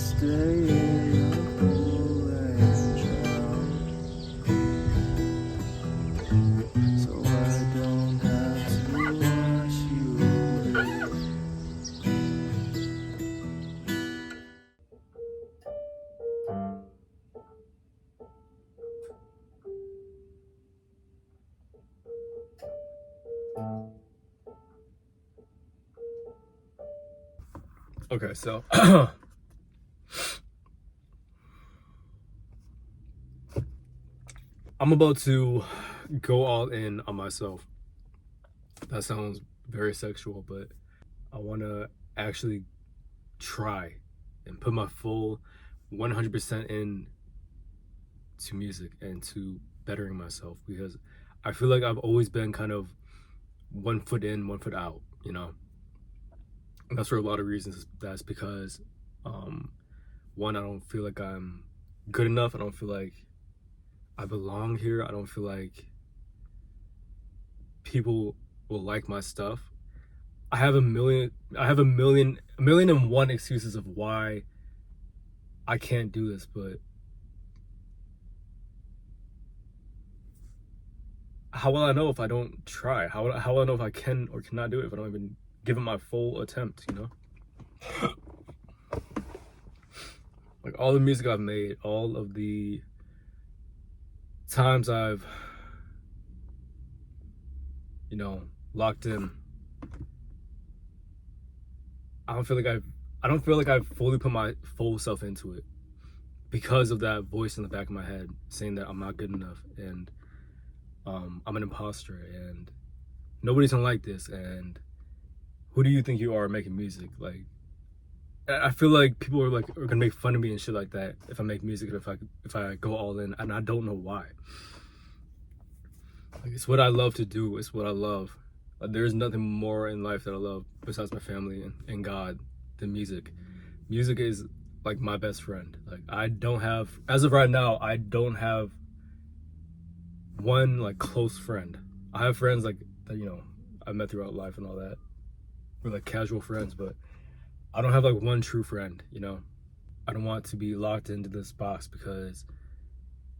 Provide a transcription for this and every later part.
stay in the pool and drown, so I don't have to wash you away. Okay, so I'm about to go all in on myself. That sounds very sexual, but I want to actually try and put my full 100% in to music and to bettering myself, because I feel like I've always been kind of 1 foot in, 1 foot out, you know? And that's for a lot of reasons. That's because, one, I don't feel like I'm good enough. I don't feel like I belong here. I don't feel like people will like my stuff. I have a million and one excuses of why I can't do this, but how will I know if I don't try? How will I know if I can or cannot do it if I don't even give it my full attempt, you know? Like, all the music I've made, all of the times I've, you know, locked in, I don't feel like I've fully put my full self into it because of that voice in the back of my head saying that I'm not good enough, and I'm an imposter, and nobody's gonna like this, and who do you think you are making music? Like, I feel like people are gonna make fun of me and shit like that if I make music, and if I go all in, and I don't know why. Like, it's what I love to do. It's what I love. There's nothing more in life that I love besides my family and God than music. Music is like my best friend. Like, as of right now, I don't have one like close friend. I have friends like that, you know, I met throughout life and all that. We're like casual friends, but I don't have like one true friend, you know. I don't want to be locked into this box because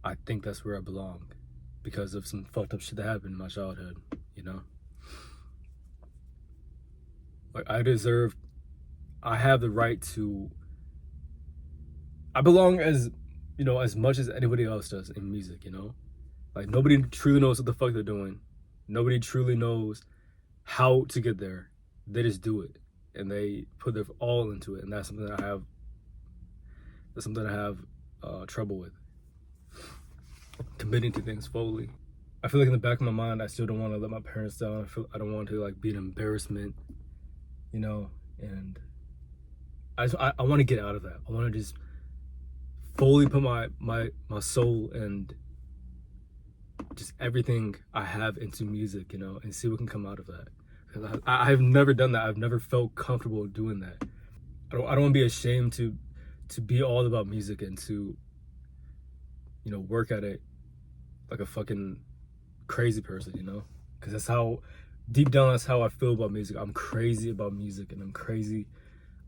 I think that's where I belong, because of some fucked up shit that happened in my childhood, you know. Like, I have the right to, I belong as, you know, as much as anybody else does in music, you know. Like, nobody truly knows what the fuck they're doing. Nobody truly knows how to get there. They just do it, and they put their all into it, and that's something I have. That's something I have trouble with. Committing to things fully. I feel like in the back of my mind, I still don't want to let my parents down. I don't want to like be an embarrassment, you know. And I want to get out of that. I want to just fully put my soul and just everything I have into music, you know, and see what can come out of that. Because I've never done that. I've never felt comfortable doing that. I don't want to be ashamed to be all about music and to, you know, work at it like a fucking crazy person, you know. Because that's how, deep down, that's how I feel about music. I'm crazy about music, and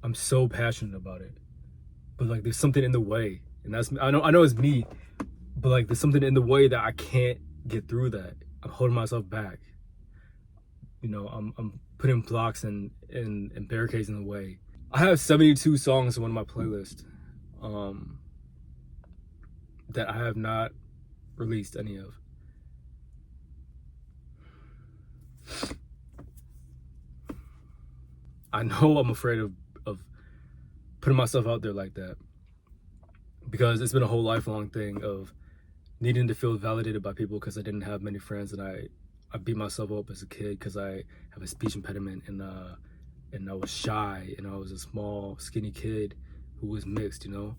I'm so passionate about it. But like, there's something in the way, and I know it's me, but like, there's something in the way that I can't get through that. I'm holding myself back. You know, I'm putting blocks and barricades in the way. I have 72 songs on one of my playlists that I have not released any of. I know I'm afraid of putting myself out there like that, because it's been a whole lifelong thing of needing to feel validated by people, because I didn't have many friends, and I beat myself up as a kid because I have a speech impediment, and I was shy, and I was a small, skinny kid who was mixed, you know.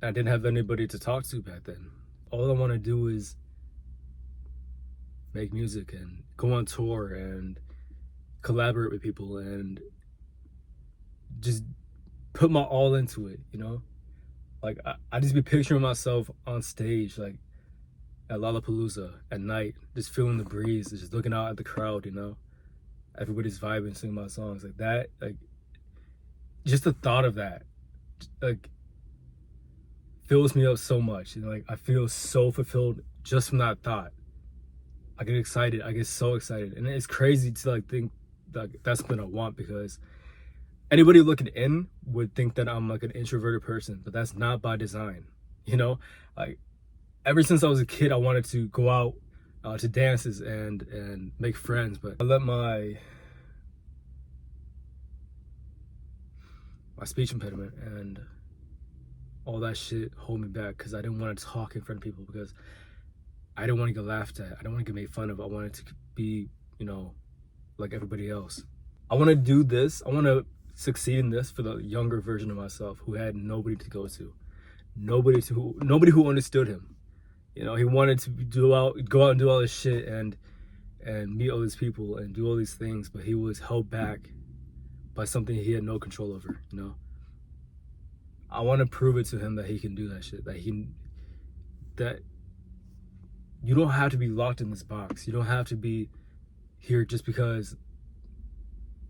I didn't have anybody to talk to back then. All I want to do is make music and go on tour and collaborate with people and just put my all into it, you know. Like, I just be picturing myself on stage, like at Lollapalooza at night, just feeling the breeze, just looking out at the crowd, you know. Everybody's vibing, singing my songs like that. Like, just the thought of that, like, fills me up so much. You know, like I feel so fulfilled just from that thought. I get excited. I get so excited, and it's crazy to like think like that's what I want, because anybody looking in would think that I'm like an introverted person, but that's not by design. You know, like ever since I was a kid, I wanted to go out to dances and make friends, but I let my speech impediment and all that shit hold me back, because I didn't want to talk in front of people, because I didn't want to get laughed at. I didn't want to get made fun of. I wanted to be, you know, like everybody else. I want to do this. I want to succeed in this for the younger version of myself who had nobody to go to, nobody who understood him. You know, he wanted to go out and do all this shit and meet all these people and do all these things, but he was held back by something he had no control over. You know, I want to prove it to him that he can do that shit. That you don't have to be locked in this box. You don't have to be here just because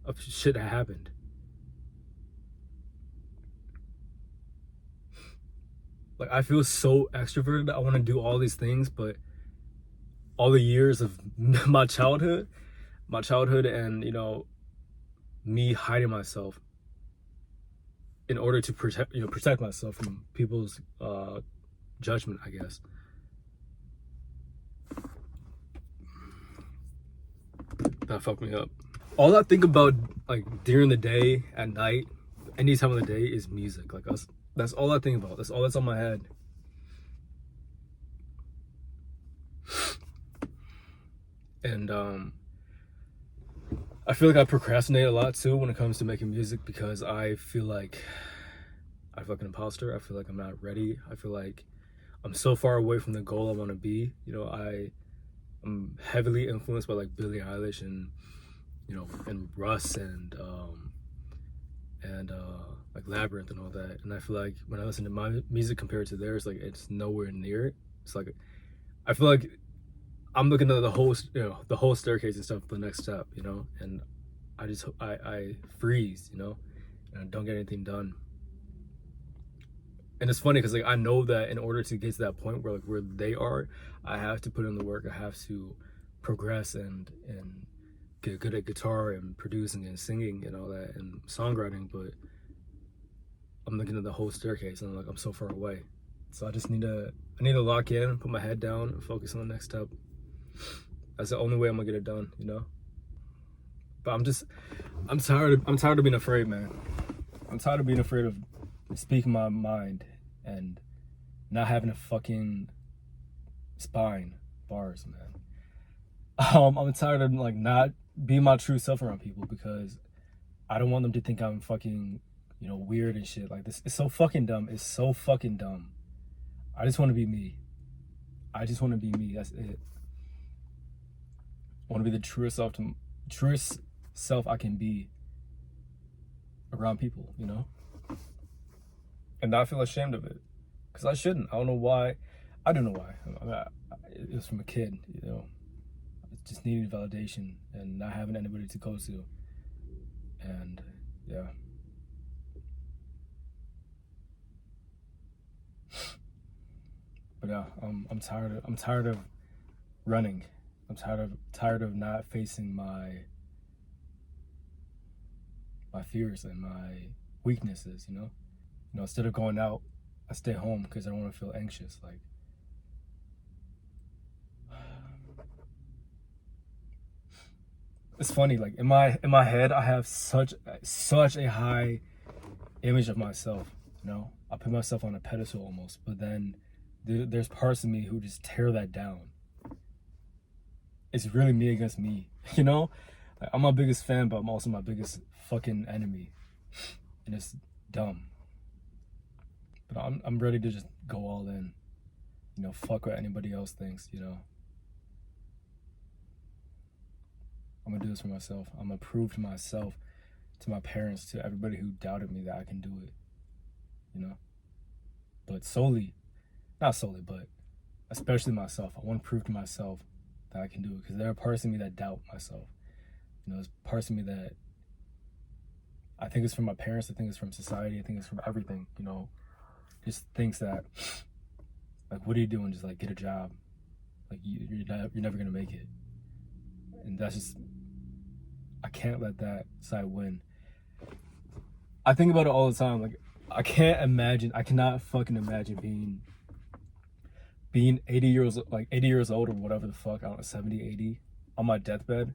of shit that happened. Like, I feel so extroverted. I want to do all these things, but all the years of my childhood and, you know, me hiding myself in order to protect myself from people's judgment, I guess. That fucked me up. All I think about, like, during the day, at night, any time of the day, is music. Like, that's all I think about. That's all that's on my head. And I feel like I procrastinate a lot too when it comes to making music, because I feel like I feel like an imposter. I feel like I'm not ready. I feel like I'm so far away from the goal I want to be. You know, I'm heavily influenced by like Billie Eilish and, you know, and Russ and like Labyrinth and all that. And I feel like when I listen to my music compared to theirs, like it's nowhere near it. It's like I feel like I'm looking at the whole staircase and stuff for the next step, you know, and I freeze, you know, and I don't get anything done. And it's funny because like I know that in order to get to that point where like where they are, I have to put in the work. I have to progress and get good at guitar and producing and singing and all that and songwriting. But I'm looking at the whole staircase and I'm so far away. So I need to lock in, put my head down, and focus on the next step. That's the only way I'm gonna get it done, you know. But I'm tired of being afraid, man. I'm tired of being afraid of speaking my mind and not having a fucking spine, bars, man. I'm tired of like not being my true self around people, because I don't want them to think I'm fucking, you know, weird and shit. Like this, it's so fucking dumb. It's so fucking dumb. I just want to be me. I just want to be me. That's it. I want to be the truest self I can be around people, you know? And not feel ashamed of it. Because I shouldn't. I don't know why. I don't know why. It was from a kid, you know? I just needed validation and not having anybody to go to. And, yeah. But yeah, I'm tired of running. I'm tired of not facing my fears and my weaknesses, you know? You know, instead of going out, I stay home because I don't want to feel anxious. Like, it's funny. Like in my head, I have such a high image of myself. You know, I put myself on a pedestal almost. But then there's parts of me who just tear that down. It's really me against me. You know, like, I'm my biggest fan, but I'm also my biggest fucking enemy, and it's dumb. But I'm ready to just go all in. You know, fuck what anybody else thinks, you know. I'm gonna do this for myself. I'm gonna prove to myself, to my parents, to everybody who doubted me that I can do it, you know. But not solely, but especially myself. I want to prove to myself that I can do it, because there are parts of me that doubt myself. You know, there's parts of me that I think it's from my parents. I think it's from society. I think it's from everything. You know, just thinks that like, what are you doing? Just like get a job. Like you're never gonna make it. And that's just, I can't let that side win. I think about it all the time. Like I cannot fucking imagine being 80 years old or whatever the fuck, I don't know, 70, 80, on my deathbed,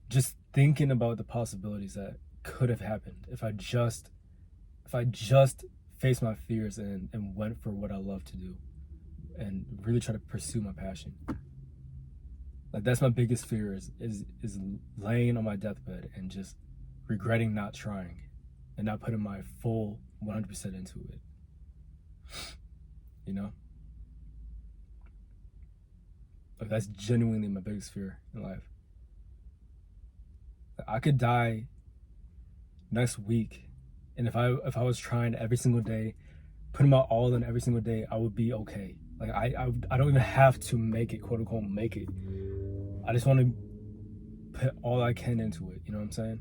just thinking about the possibilities that could have happened if I just faced my fears and went for what I love to do and really try to pursue my passion. Like that's my biggest fear is laying on my deathbed and just regretting not trying and not putting my full 100% into it. You know? Like that's genuinely my biggest fear in life. I could die next week, and if I was trying every single day, putting my all in every single day, I would be okay. Like I don't even have to make it, quote unquote, make it. I just want to put all I can into it. You know what I'm saying?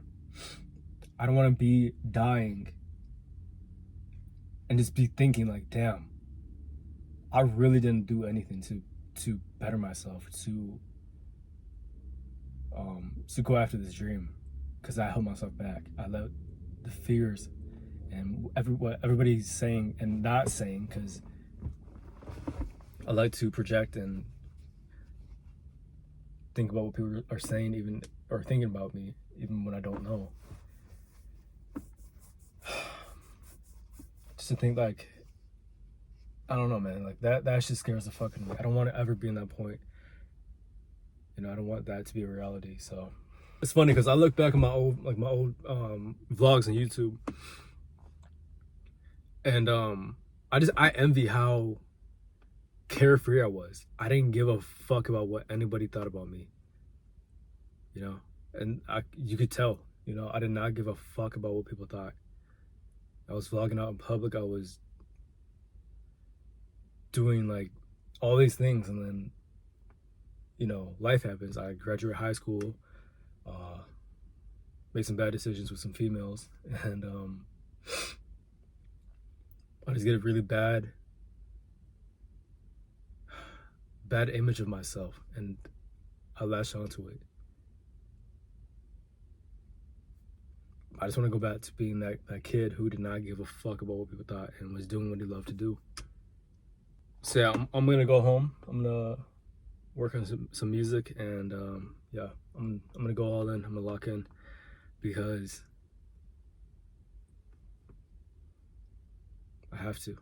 I don't want to be dying and just be thinking like, damn, I really didn't do anything to better myself, to go after this dream, because I held myself back. I let the fears and what everybody's saying and not saying, because I like to project and think about what people are saying, even or thinking about me, even when I don't know. Just to think like, I don't know, man, like that just scares the fucking me. I don't want to ever be in that point. You know, I don't want that to be a reality. So it's funny because I look back at my old vlogs on YouTube, and I envy how carefree I was. I didn't give a fuck about what anybody thought about me. You know, and you could tell. You know, I did not give a fuck about what people thought. I was vlogging out in public. I was doing like all these things, and then, you know, life happens. I graduate high school, made some bad decisions with some females, and I just get a really bad image of myself, and I latch onto it. I just want to go back to being that kid who did not give a fuck about what people thought and was doing what he loved to do. So yeah, I'm gonna go home. I'm gonna work on some music, and yeah, I'm gonna go all in. I'm gonna lock in, because I have to.